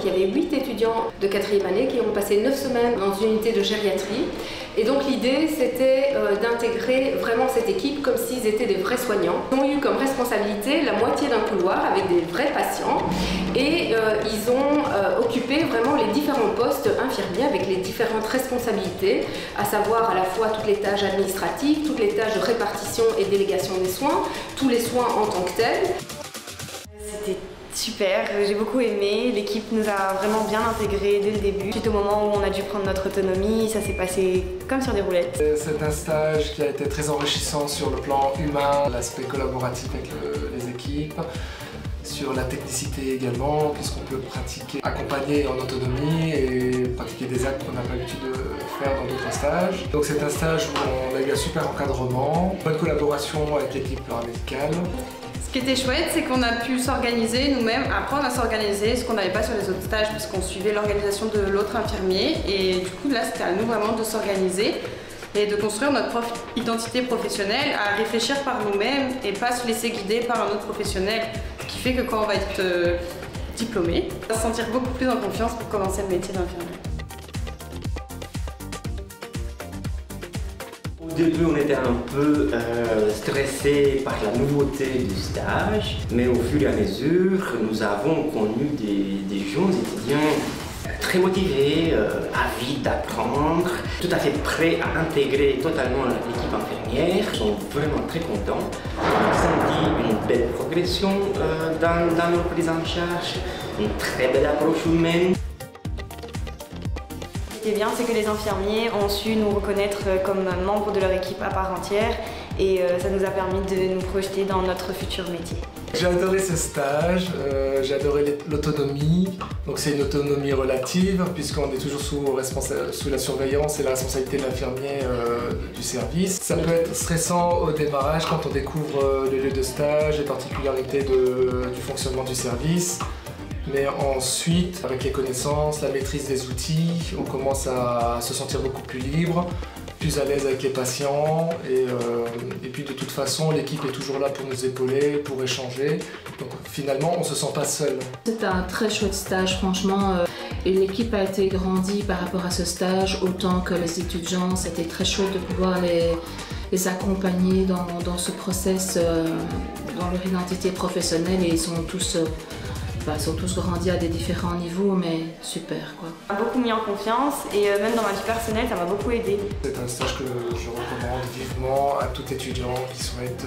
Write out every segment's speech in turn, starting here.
il y avait 8 étudiants de 4e année qui ont passé 9 semaines dans une unité de gériatrie. Et donc l'idée, c'était d'intégrer vraiment cette équipe comme s'ils étaient des vrais soignants. Ils ont eu comme responsabilité la moitié d'un couloir avec des vrais patients et ils ont occupé vraiment les différents postes infirmiers avec les différentes responsabilités, à savoir à la fois toutes les tâches administratives, toutes les tâches de répartition et délégation des soins, tous les soins en tant que tels. C'était super, j'ai beaucoup aimé, l'équipe nous a vraiment bien intégrés dès le début. Suite au moment où on a dû prendre notre autonomie, ça s'est passé comme sur des roulettes. C'est un stage qui a été très enrichissant sur le plan humain, l'aspect collaboratif avec les équipes, sur la technicité également, puisqu'on peut pratiquer, accompagner en autonomie et pratiquer des actes qu'on n'a pas l'habitude de faire dans d'autres stages. Donc c'est un stage où on a eu un super encadrement, bonne collaboration avec l'équipe paramédicale. Ce qui était chouette, c'est qu'on a pu s'organiser nous-mêmes, apprendre à s'organiser, ce qu'on n'avait pas sur les autres stages, parce qu'on suivait l'organisation de l'autre infirmier. Et du coup, là, c'était à nous vraiment de s'organiser et de construire notre propre identité professionnelle, à réfléchir par nous-mêmes et pas se laisser guider par un autre professionnel. Ce qui fait que quand on va être diplômé, on va se sentir beaucoup plus en confiance pour commencer le métier d'infirmier. Au début, on était un peu stressé par la nouveauté du stage, mais au fur et à mesure, nous avons connu des jeunes étudiants très motivés, avides d'apprendre, tout à fait prêts à intégrer totalement l'équipe infirmière. Ils sont vraiment très contents. On a senti une belle progression dans leur prise en charge, une très belle approche humaine. Ce qui est bien, c'est que les infirmiers ont su nous reconnaître comme membres de leur équipe à part entière et ça nous a permis de nous projeter dans notre futur métier. J'ai adoré ce stage, j'ai adoré l'autonomie. Donc c'est une autonomie relative puisqu'on est toujours sous la surveillance et la responsabilité de l'infirmier du service. Ça peut être stressant au démarrage quand on découvre le lieu de stage, les particularités du fonctionnement du service. Mais ensuite, avec les connaissances, la maîtrise des outils, on commence à se sentir beaucoup plus libre, plus à l'aise avec les patients et puis de toute façon, l'équipe est toujours là pour nous épauler, pour échanger. Donc finalement, on ne se sent pas seul. C'était un très chouette stage, franchement. Et l'équipe a été grandie par rapport à ce stage, autant que les étudiants. C'était très chouette de pouvoir les accompagner dans ce process, dans leur identité professionnelle et ils sont tous grandis à des différents niveaux, mais super quoi. Ça m'a beaucoup mis en confiance et même dans ma vie personnelle, ça m'a beaucoup aidé. C'est un stage que je recommande vivement à tout étudiant qui souhaite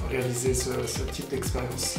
réaliser ce type d'expérience.